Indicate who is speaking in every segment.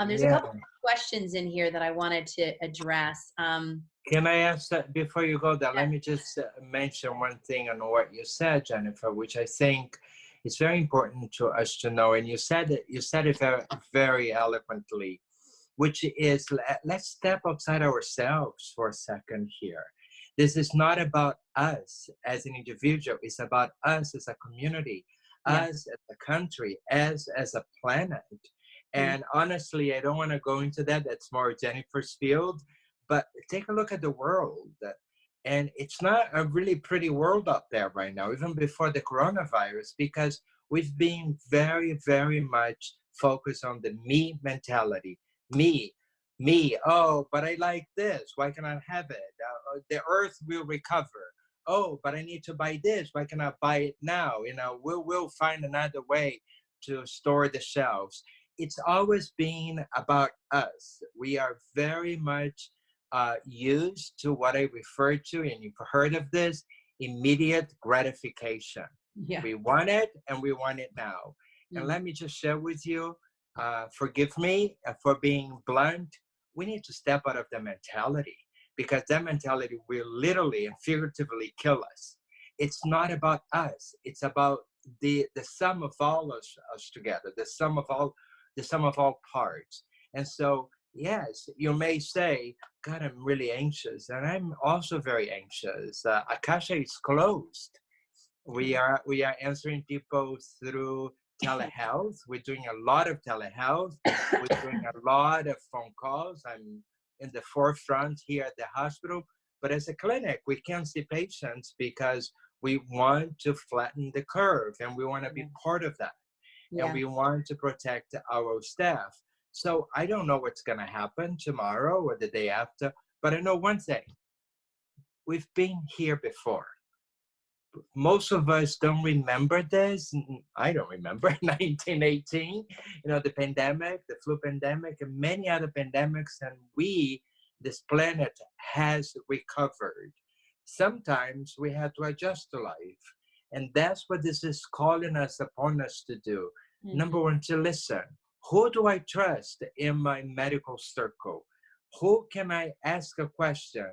Speaker 1: There's a
Speaker 2: Yeah.
Speaker 1: couple of questions in here that I wanted to address.
Speaker 2: Can I ask that before you go there?
Speaker 1: Yeah.
Speaker 2: Let me just mention one thing on what you said, Jennifer, which I think is very important to us to know. And you said it very, very eloquently, which is let's step outside ourselves for a second here. This is not about us as an individual. It's about us as a community,
Speaker 1: Yeah.
Speaker 2: us as a country, as a planet. And honestly, I don't want to go into that. That's more Jennifer's field. But take a look at the world. And it's not a really pretty world out there right now, even before the coronavirus, because we've been very, very much focused on the me mentality. Me, oh, but I like this. Why can I have it? The earth will recover. Oh, but I need to buy this. Why can I buy it now? We'll find another way to store the shelves. It's always been about us. We are very much used to what I refer to, and you've heard of this, immediate gratification.
Speaker 1: Yeah.
Speaker 2: We want it, and we want it now. And let me just share with you, forgive me for being blunt, we need to step out of the mentality, because that mentality will literally and figuratively kill us. It's not about us. It's about the sum of all us together, the sum of all parts. And so, yes, you may say, God, I'm really anxious. And I'm also very anxious. Akasha is closed. We are answering people through telehealth. We're doing a lot of telehealth. We're doing a lot of phone calls. I'm in the forefront here at the hospital. But as a clinic, we can't see patients because we want to flatten the curve, and we want to be part of that. And we want to protect our staff. So I don't know what's going to happen tomorrow or the day after, but I know one thing. We've been here before. Most of us don't remember this. I don't remember 1918, the pandemic, the flu pandemic, and many other pandemics, and this planet has recovered. Sometimes we have to adjust to life, and that's what this is calling us upon us to do. Number one, to listen. Who do I trust in my medical circle? Who can I ask a question?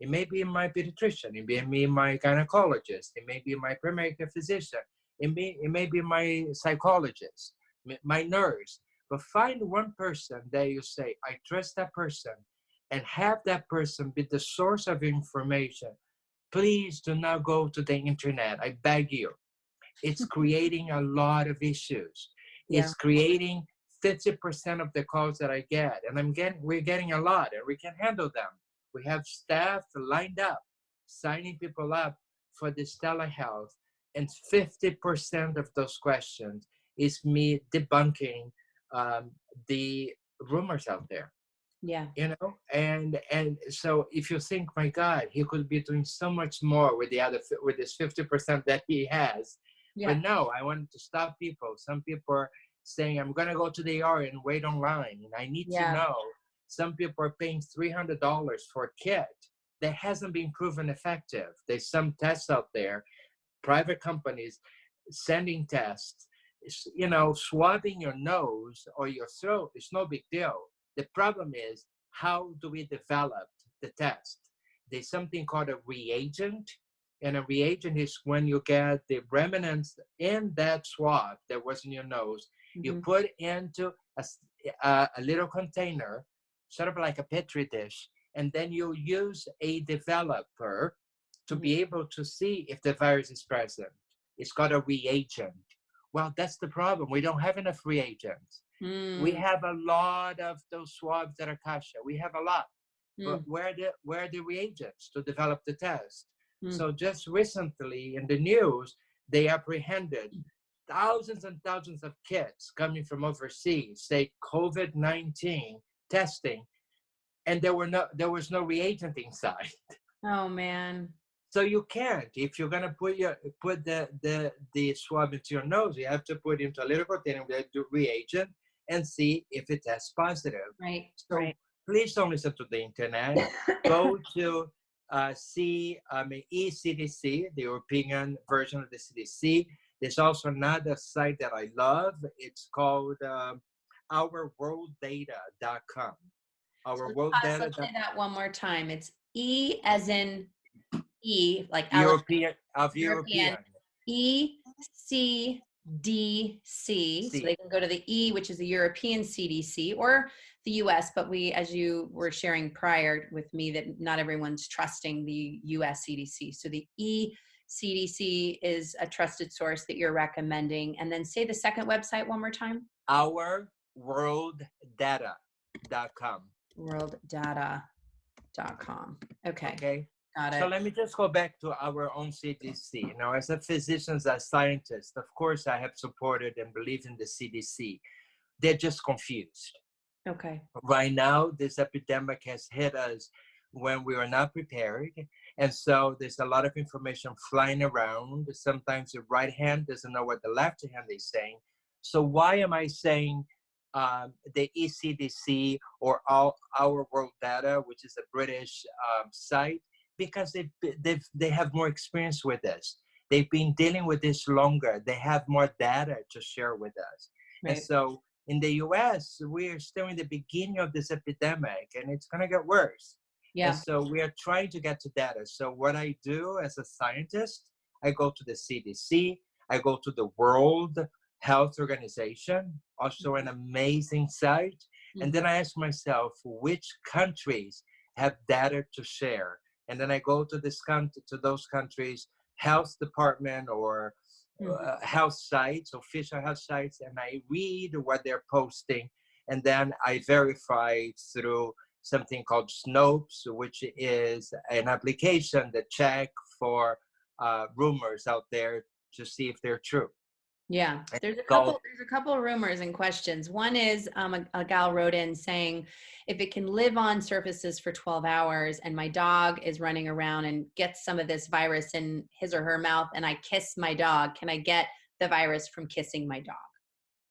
Speaker 2: It may be my pediatrician, it may be my gynecologist, it may be my primary care physician, it may be my psychologist, my nurse. But find one person that you say, I trust that person, and have that person be the source of information. Please do not go to the internet. I beg you. It's creating a lot of issues. It's creating 50% of the calls that I get, and we're getting a lot, and we can handle them. We have staff lined up, signing people up for this telehealth, and 50% of those questions is me debunking the rumors out there.
Speaker 1: Yeah.
Speaker 2: And so if you think, my God, he could be doing so much more with this 50% that he has. But no, I wanted to stop people. Some people are saying, I'm going to go to the ER and wait online. And I need to know. Some people are paying $300 for a kit that hasn't been proven effective. There's some tests out there, private companies sending tests. Swabbing your nose or your throat is no big deal. The problem is, how do we develop the test? There's something called a reagent. And a reagent is when you get the remnants in that swab that was in your nose, you put into a little container, sort of like a petri dish, and then you use a developer to be able to see if the virus is present. It's called a reagent. Well, that's the problem. We don't have enough reagents. We have a lot of those swabs that are Akasha. We have a lot. But where are the reagents to develop the test? So just recently in the news, they apprehended thousands and thousands of kits coming from overseas, say COVID-19 testing, and there was no reagent inside.
Speaker 1: Oh man.
Speaker 2: So you can't. If you're gonna put the swab into your nose, you have to put it into a little container with the reagent and see if it tests positive.
Speaker 1: Right.
Speaker 2: So please don't listen to the internet. Go to ECDC, the European version of the CDC. There's also another site that I love. It's called ourworlddata.org. worlddata.com. Our
Speaker 1: Let's say that one more time. It's E as in E, like
Speaker 2: European of
Speaker 1: European,
Speaker 2: European.
Speaker 1: ECDC. So
Speaker 2: See,
Speaker 1: they can go to the E, which is the European CDC, or the US, but we, as you were sharing prior with me, that not everyone's trusting the US CDC. So the ECDC is a trusted source that you're recommending. And then say the second website one more time.
Speaker 2: our worlddata.com.
Speaker 1: Worlddata.com. Okay.
Speaker 2: Okay.
Speaker 1: Got
Speaker 2: So
Speaker 1: it.
Speaker 2: let me just go back to our own CDC. Now, as a physician, as a scientist, of course, I have supported and believe in the CDC. They're just confused.
Speaker 1: Okay.
Speaker 2: Right now, this epidemic has hit us when we were not prepared. And so there's a lot of information flying around. Sometimes the right hand doesn't know what the left hand is saying. So why am I saying the ECDC or Our World Data, which is a British site? Because they have more experience with this. They've been dealing with this longer. They have more data to share with us.
Speaker 1: Right.
Speaker 2: And so in the US, we're still in the beginning of this epidemic and it's going to get worse.
Speaker 1: Yeah.
Speaker 2: And so we are trying to get to data. So what I do as a scientist, I go to the CDC, I go to the World Health Organization, also an amazing site. And then I ask myself, which countries have data to share? And then I go to those countries' health department or health sites, official health sites, and I read what they're posting. And then I verify through something called Snopes, which is an application that check for rumors out there to see if they're true.
Speaker 1: Yeah,
Speaker 2: And
Speaker 1: there's a
Speaker 2: so
Speaker 1: couple of rumors and questions. One is a gal wrote in saying, if it can live on surfaces for 12 hours and my dog is running around and gets some of this virus in his or her mouth and I kiss my dog, can I get the virus from kissing my dog?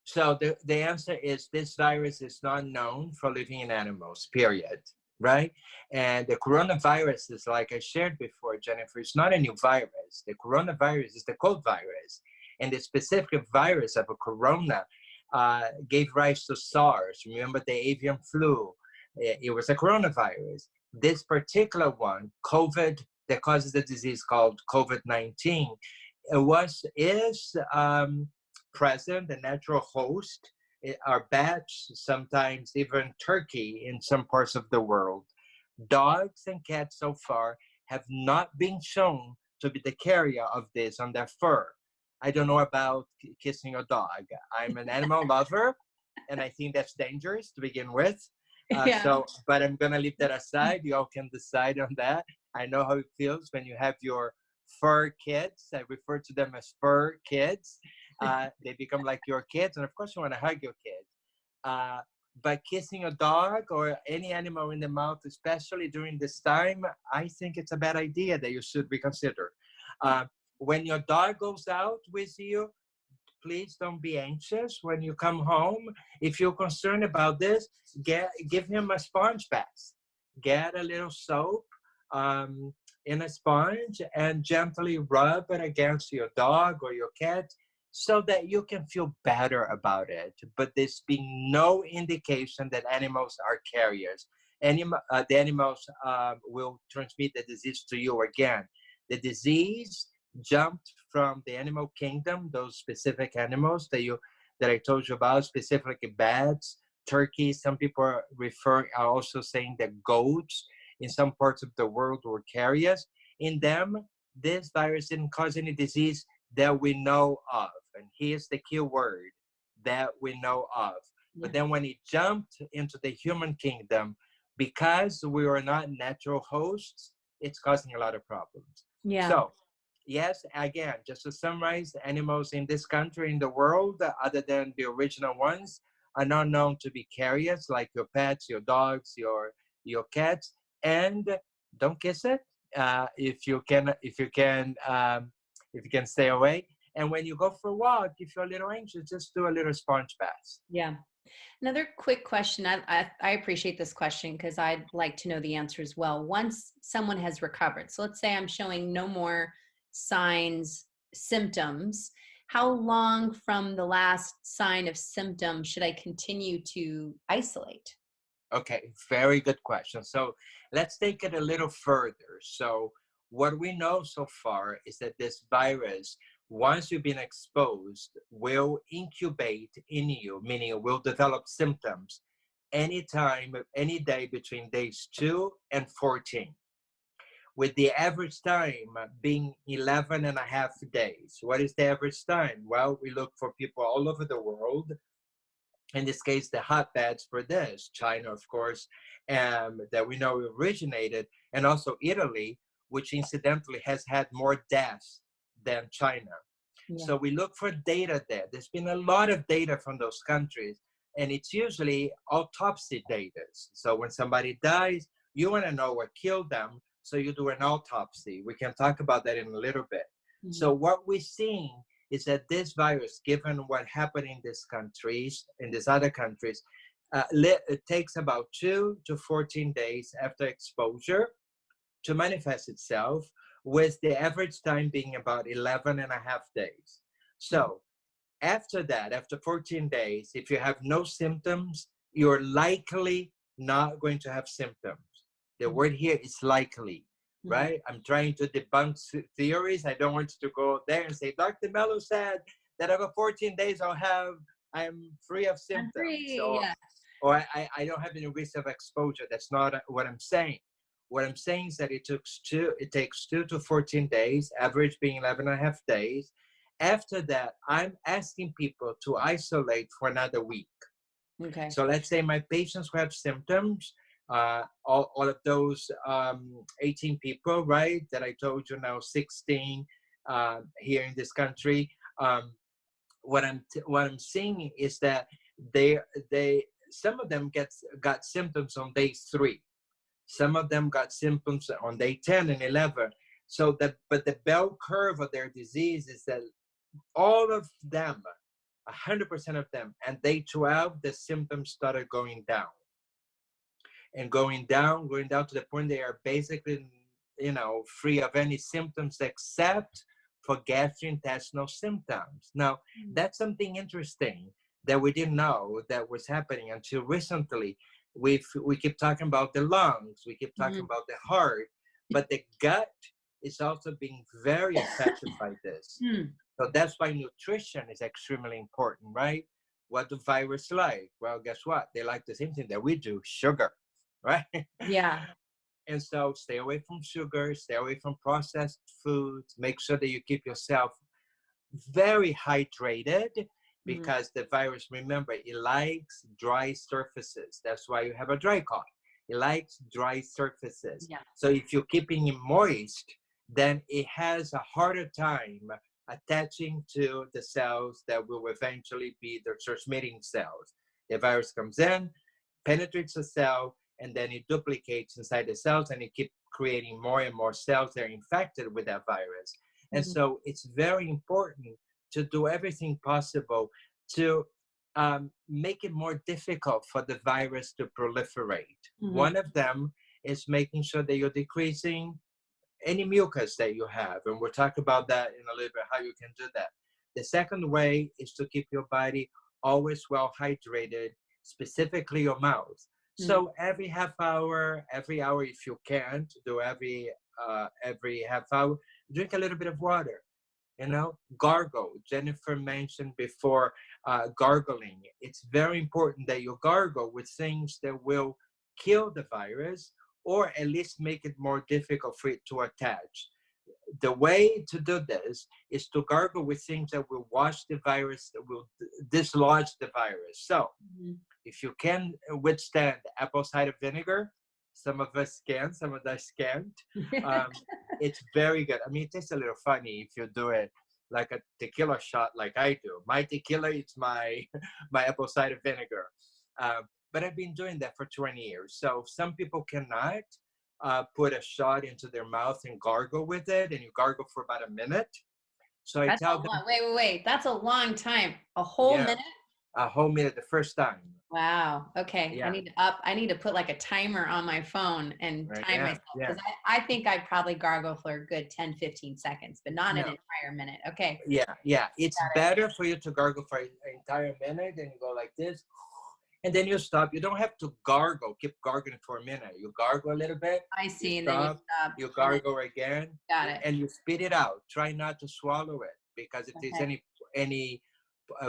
Speaker 2: So the answer is this virus is not known for living in animals, period, right? And the coronavirus is, like I shared before, Jennifer, it's not a new virus. The coronavirus is the cold virus. And the specific virus of a corona gave rise to SARS. Remember the avian flu? It was a coronavirus. This particular one, COVID, that causes the disease called COVID-19, is present, the natural host, are bats, sometimes even turkey in some parts of the world. Dogs and cats so far have not been shown to be the carrier of this on their fur. I don't know about kissing a dog. I'm an animal lover, and I think that's dangerous to begin with. But I'm gonna leave that aside. You all can decide on that. I know how it feels when you have your fur kids. I refer to them as fur kids. They become like your kids, and of course, you want to hug your kids. But kissing a dog or any animal in the mouth, especially during this time, I think it's a bad idea that you should reconsider. When your dog goes out with you, please don't be anxious when you come home. If you're concerned about this, give him a sponge bath. Get a little soap in a sponge and gently rub it against your dog or your cat so that you can feel better about it. But there's been no indication that animals are carriers. The animals will transmit the disease to you again. The disease jumped from the animal kingdom, those specific animals that I told you about, specifically bats, turkeys. Some people are also saying that goats in some parts of the world were carriers. In them, this virus didn't cause any disease that we know of. And here's the key word, that we know of. Yeah. But then when it jumped into the human kingdom, because we were not natural hosts, it's causing a lot of problems.
Speaker 1: Yeah.
Speaker 2: So, yes, again, just to summarize, animals in this country, in the world, other than the original ones, are not known to be carriers, like your pets, your dogs, your cats. And don't kiss it if you can stay away. And when you go for a walk, if you're a little anxious, just do a little sponge bath.
Speaker 1: Yeah. Another quick question. I appreciate this question because I'd like to know the answer as well. Once someone has recovered, so let's say I'm showing no more signs, symptoms, how long from the last sign of symptom should I continue to isolate?
Speaker 2: Okay, very good question. So let's take it a little further. So what we know so far is that this virus, once you've been exposed, will incubate in you, meaning it will develop symptoms anytime, any day between days 2 and 14, with the average time being 11 and a half days. What is the average time? Well, we look for people all over the world, in this case, the hotbeds for this, China, of course, that we know originated, and also Italy, which incidentally has had more deaths than China.
Speaker 1: Yeah.
Speaker 2: So we look for data there. There's been a lot of data from those countries, and it's usually autopsy data. So when somebody dies, you want to know what killed them, so you do an autopsy. We can talk about that in a little bit.
Speaker 1: Mm-hmm.
Speaker 2: So what we're seeing is that this virus, given what happened in these countries, in these other countries, it takes about 2 to 14 days after exposure to manifest itself, with the average time being about 11 and a half days. So after that, after 14 days, if you have no symptoms, you're likely not going to have symptoms. The word here is likely, right? I'm trying to debunk theories. I don't want you to go there and say, Dr. Mello said that over 14 days I'm free of symptoms. Or I don't have any risk of exposure. That's not what I'm saying. What I'm saying is that it takes 2 to 14 days, average being 11 and a half days. After that, I'm asking people to isolate for another week.
Speaker 1: Okay.
Speaker 2: So let's say my patients who have symptoms, all of those 18 people, right, that I told you, now 16 here in this country. What I'm seeing is that some of them got symptoms on day 3. Some of them got symptoms on day 10 and 11. But the bell curve of their disease is that all of them, 100% of them, and day 12, the symptoms started going down. And going down to the point they are basically, free of any symptoms except for gastrointestinal symptoms. Now, that's something interesting that we didn't know that was happening until recently. We keep talking about the lungs, we keep talking about the heart, but the gut is also being very affected by this. So that's why nutrition is extremely important, right? What do viruses like? Well, guess what? They like the same thing that we do, sugar, right?
Speaker 1: Yeah.
Speaker 2: And so stay away from sugar, stay away from processed foods, make sure that you keep yourself very hydrated, because the virus, remember, it likes dry surfaces. That's why you have a dry cough. It likes dry surfaces.
Speaker 1: Yeah.
Speaker 2: So if you're keeping it moist, then it has a harder time attaching to the cells that will eventually be the transmitting cells. The virus comes in, penetrates the cell, and then it duplicates inside the cells, and it keeps creating more and more cells that are infected with that virus. And so it's very important to do everything possible to make it more difficult for the virus to proliferate. One of them is making sure that you're decreasing any mucus that you have. And we'll talk about that in a little bit, how you can do that. The second way is to keep your body always well hydrated, specifically your mouth. So every half hour, every hour, if you can't do every half hour, drink a little bit of water. Gargle. Jennifer mentioned before gargling. It's very important that you gargle with things that will kill the virus, or at least make it more difficult for it to attach. The way to do this is to gargle with things that will wash the virus, that will dislodge the virus. So if you can withstand apple cider vinegar, some of us can, some of us can't. It's very good. I mean, it tastes a little funny if you do it like a tequila shot like I do. My tequila, it's my apple cider vinegar. But I've been doing that for 20 years. So some people cannot put a shot into their mouth and gargle with it, and you gargle for about a minute. So I tell them,
Speaker 1: wait. That's a long time. A whole minute?
Speaker 2: A whole minute the first time.
Speaker 1: Wow. Okay.
Speaker 2: Yeah.
Speaker 1: I need to put like a timer on my phone and time myself, because I think I probably gargle for a good 10, 15 seconds, but not an entire minute. Okay.
Speaker 2: Yeah. It's better for you to gargle for an entire minute and you go like this. And then you stop. You don't have to gargle, keep gargling for a minute. You gargle a little bit,
Speaker 1: I
Speaker 2: you
Speaker 1: see, and then you
Speaker 2: stop,
Speaker 1: stop.
Speaker 2: you
Speaker 1: And then,
Speaker 2: gargle again,
Speaker 1: got it.
Speaker 2: and you spit it out. Try not to swallow it, because if there's
Speaker 1: Okay.
Speaker 2: any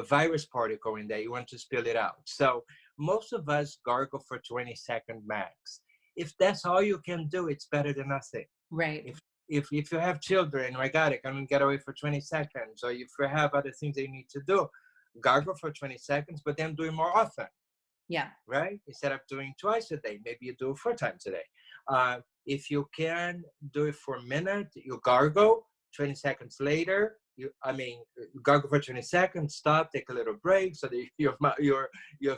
Speaker 2: virus particle in there, you want to spill it out. So most of us gargle for 20-second max. If that's all you can do, it's better than nothing.
Speaker 1: Right.
Speaker 2: If you have children, my God, I can get away for 20 seconds. Or if you have other things that you need to do, gargle for 20 seconds, but then do it more often.
Speaker 1: Yeah.
Speaker 2: Right? Instead of doing twice a day, maybe you do it 4 times a day. If you can do it for a minute, you gargle. 20 seconds later, gargle for 20 seconds, stop, take a little break so that your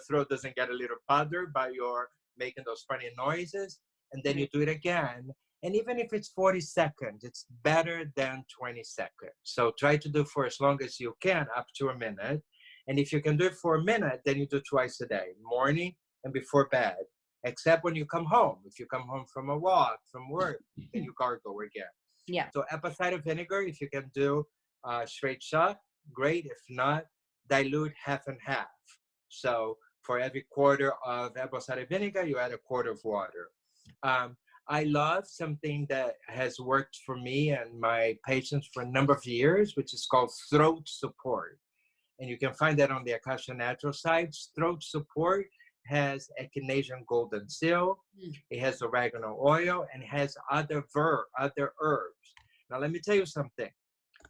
Speaker 2: throat doesn't get a little bothered by your making those funny noises. And then you do it again. And even if it's 40 seconds, it's better than 20 seconds. So try to do for as long as you can, up to a minute. And if you can do it for a minute, then you do twice a day, morning and before bed, except when you come home. If you come home from a walk, from work, then you gargle again.
Speaker 1: Yeah.
Speaker 2: So apple cider vinegar, if you can do straight shot, great. If not, dilute half and half. So for every quarter of apple cider vinegar, you add a quart of water. I love something that has worked for me and my patients for a number of years, which is called throat support. And you can find that on the Akasha Natural site. Throat support has echinacea golden seal, it has oregano oil, and it has other herbs. Now, let me tell you something.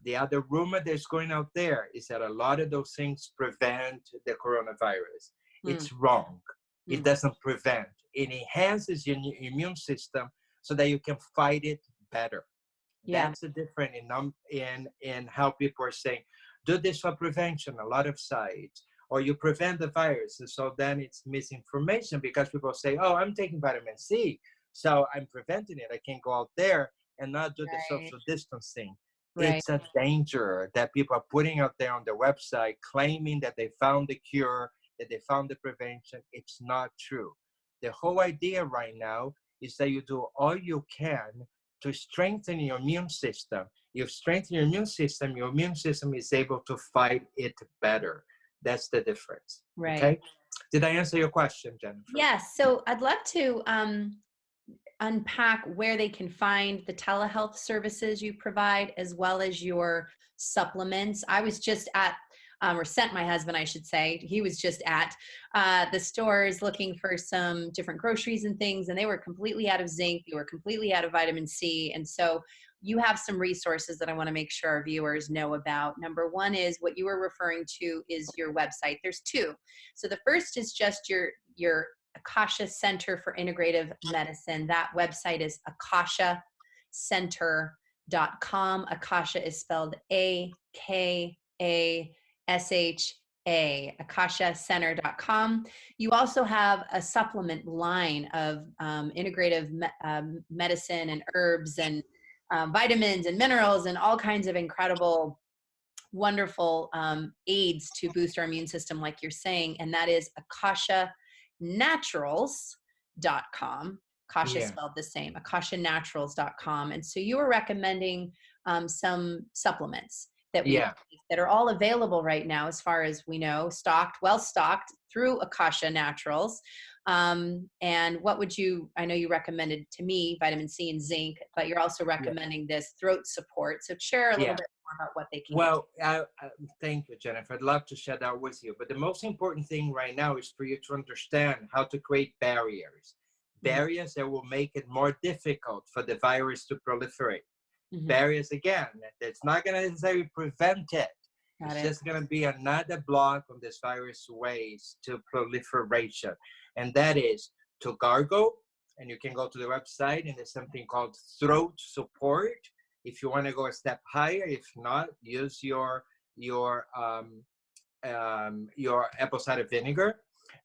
Speaker 2: The other rumor that's going out there is that a lot of those things prevent the coronavirus. It's wrong. It doesn't prevent. It enhances your immune system so that you can fight it better.
Speaker 1: Yeah.
Speaker 2: That's the difference in how people are saying, do this for prevention, a lot of sites, or you prevent the virus. And so then it's misinformation, because people say, oh, I'm taking vitamin C, so I'm preventing it. I can't go out there and not do the social distancing.
Speaker 1: Right.
Speaker 2: It's a danger that people are putting out there on their website, claiming that they found the cure, that they found the prevention. It's not true. The whole idea right now is that you do all you can to strengthen your immune system. You strengthen your immune system is able to fight it better. That's the difference.
Speaker 1: Right.
Speaker 2: Okay? Did I answer your question, Jennifer?
Speaker 1: Yes. So I'd love to unpack where they can find the telehealth services you provide, as well as your supplements. I was just at, or sent my husband, I should say, he was just at the stores looking for some different groceries and things, and they were completely out of zinc. They were completely out of vitamin C. And so you have some resources that I want to make sure our viewers know about. Number one is what you were referring to is your website. There's two. So the first is just your Akasha Center for Integrative Medicine. That website is akashacenter.com. Akasha is spelled AKASHA, akashacenter.com. You also have a supplement line of integrative medicine and herbs and vitamins and minerals and all kinds of incredible, wonderful aids to boost our immune system, like you're saying, and that is akashanaturals.com. Akasha spelled the same, akashanaturals.com. And so you were recommending some supplements that that are all available right now, as far as we know, well stocked through Akasha Naturals. And what would you, I know you recommended to me vitamin C and zinc, but you're also recommending this throat support. So share a little bit more about what they can
Speaker 2: get. Thank you, Jennifer. I'd love to share that with you. But the most important thing right now is for you to understand how to create barriers. Barriers that will make it more difficult for the virus to proliferate. Barriers, again, that's not going to necessarily prevent it. It's just going to be another block on this virus ways to proliferation. And that is to gargle. And you can go to the website, and there's something called throat support. If you want to go a step higher, if not, use your apple cider vinegar.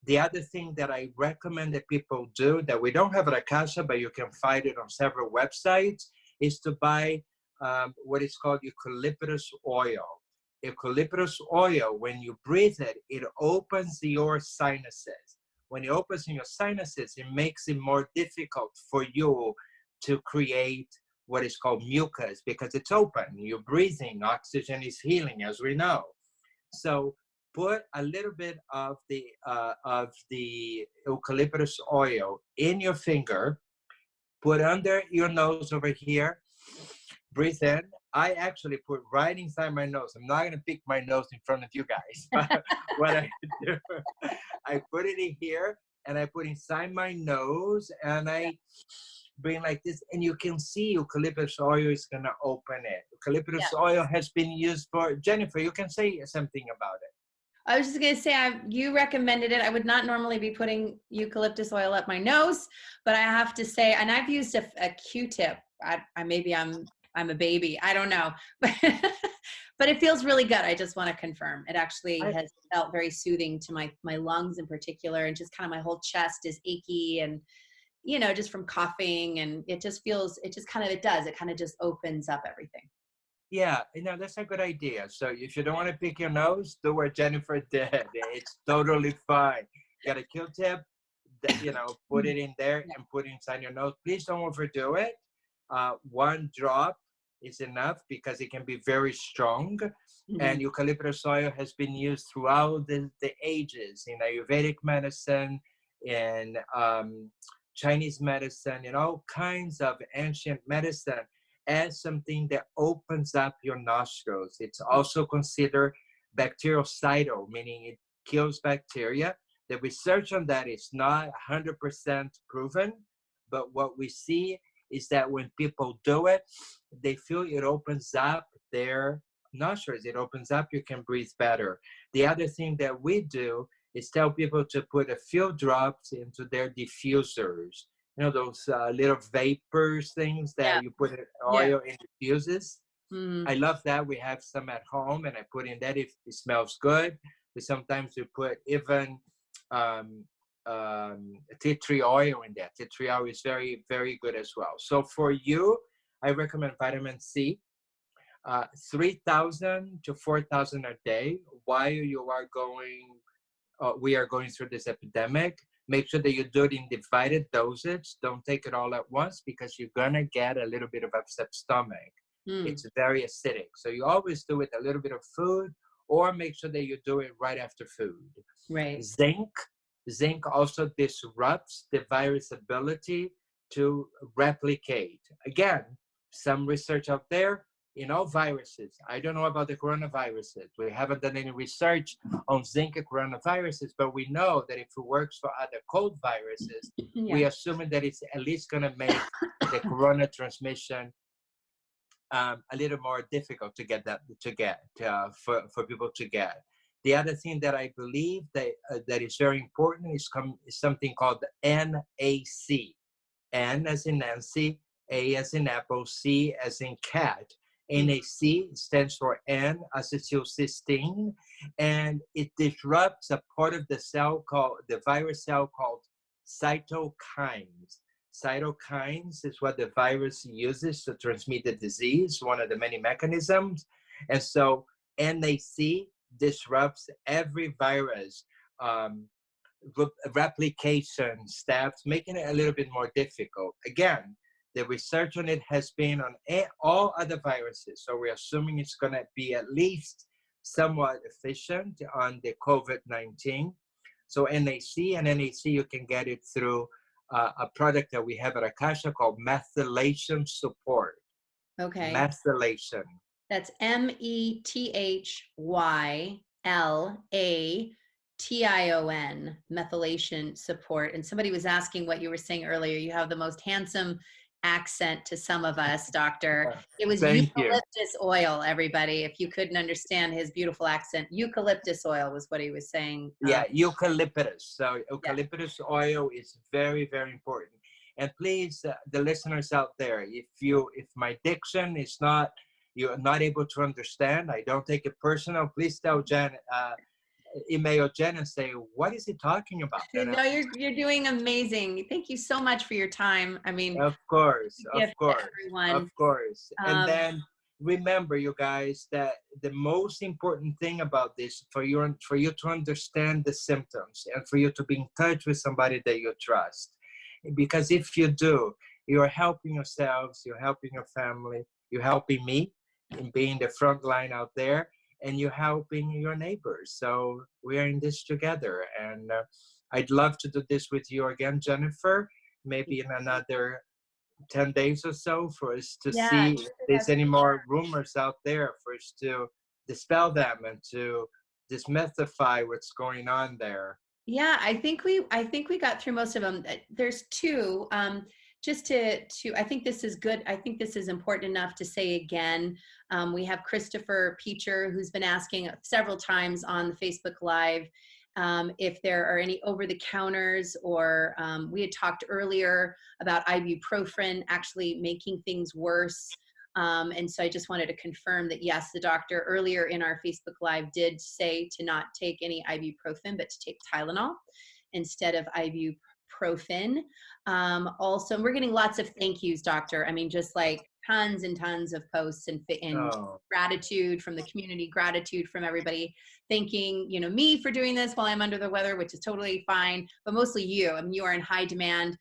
Speaker 2: The other thing that I recommend that people do that we don't have at Akasha, but you can find it on several websites, is to buy what is called eucalyptus oil. Eucalyptus oil, when you breathe it, it opens your sinuses. When it opens in your sinuses, it makes it more difficult for you to create what is called mucus, because it's open. You're breathing, oxygen is healing, as we know. So put a little bit of the eucalyptus oil in your finger, put under your nose over here, breathe in. I actually put right inside my nose. I'm not going to pick my nose in front of you guys. But what I do, I put it in here and I put inside my nose and I bring like this. And you can see eucalyptus oil is going to open it. Eucalyptus oil has been used for, Jennifer, you can say something about it.
Speaker 1: I was just going to say, you recommended it. I would not normally be putting eucalyptus oil up my nose, but I have to say, and I've used a Q-tip. Maybe I'm a baby. I don't know, but it feels really good. I just want to confirm. It actually has felt very soothing to my lungs in particular, and just kind of my whole chest is achy, and just from coughing, and it kind of just opens up everything.
Speaker 2: Yeah, that's a good idea. So if you don't want to pick your nose, do what Jennifer did. It's totally fine. Got a Q-tip, put it in there and put it inside your nose. Please don't overdo it. 1 drop is enough because it can be very strong. Mm-hmm. And eucalyptus oil has been used throughout the ages in Ayurvedic medicine, in Chinese medicine, in all kinds of ancient medicine, as something that opens up your nostrils. It's also considered bactericidal, meaning it kills bacteria. The research on that is not 100% proven, but what we see is that when people do it, they feel it opens up their nostrils. It opens up, you can breathe better. The other thing that we do is tell people to put a few drops into their diffusers. Those little vapors things that you put oil in diffuses. I love that. We have some at home, and I put in that if it smells good. We sometimes put even tea tree oil in there. Tea tree oil is very, very good as well. So for you, I recommend vitamin C, 3,000 to 4,000 a day while we are going through this epidemic. Make sure that you do it in divided dosage. Don't take it all at once because you're going to get a little bit of upset stomach. It's very acidic. So you always do it a little bit of food, or make sure that you do it right after food.
Speaker 1: Right.
Speaker 2: Zinc also disrupts the virus ability to replicate. Again, some research out there, all viruses. I don't know about the coronaviruses. We haven't done any research on zinc coronaviruses, but we know that if it works for other cold viruses, we assuming that it's at least going to make the corona transmission a little more difficult for people to get. The other thing that I believe that is very important is something called NAC. N as in Nancy, A as in apple, C as in cat. NAC stands for N-acetylcysteine, and it disrupts a part of the virus cell called cytokines. Cytokines is what the virus uses to transmit the disease, one of the many mechanisms. And so NAC disrupts every virus replication steps, making it a little bit more difficult. Again, the research on it has been on all other viruses. So we're assuming it's going to be at least somewhat efficient on the COVID-19. So NAC, you can get it through a product that we have at Akasha called methylation support.
Speaker 1: Okay.
Speaker 2: Methylation.
Speaker 1: That's METHYLATION, methylation support. And somebody was asking what you were saying earlier. You have the most handsome accent to some of us, doctor. It was eucalyptus oil, everybody. If you couldn't understand his beautiful accent, eucalyptus oil was what he was saying.
Speaker 2: Yeah, eucalyptus. So eucalyptus oil is very, very important. And please, the listeners out there, if my diction is not, you're not able to understand, I don't take it personal. Please tell Jen, email Jen and say, what is he talking about?
Speaker 1: No, you're doing amazing. Thank you so much for your time. I mean,
Speaker 2: of course.
Speaker 1: Everyone.
Speaker 2: Of course. And then remember, you guys, that the most important thing about this, for you to understand the symptoms and for you to be in touch with somebody that you trust. Because if you do, you're helping yourselves, you're helping your family, you're helping me in being the front line out there. and you're helping your neighbors. So we are in this together. And I'd love to do this with you again, Jennifer, maybe in another 10 days or so, for us to
Speaker 1: Yeah,
Speaker 2: see if there's any more rumors out there, for us to dispel them and to demystify what's going on there.
Speaker 1: yeah, I think we got through most of them. There's two. Just to I think this is good. I think this is important enough to say again. We have Christopher Peacher, who's been asking several times on the Facebook Live if there are any over-the-counters, or we had talked earlier about ibuprofen actually making things worse. And so I just wanted to confirm that, yes, the doctor earlier in our Facebook Live did say to not take any ibuprofen, but to take Tylenol instead of ibuprofen. Also, we're getting lots of thank yous, doctor. I mean, just like tons and tons of posts and
Speaker 2: Oh,
Speaker 1: gratitude from the community, gratitude from everybody, thanking, me for doing this while I'm under the weather, which is totally fine, but mostly you. I mean, you are in high demand.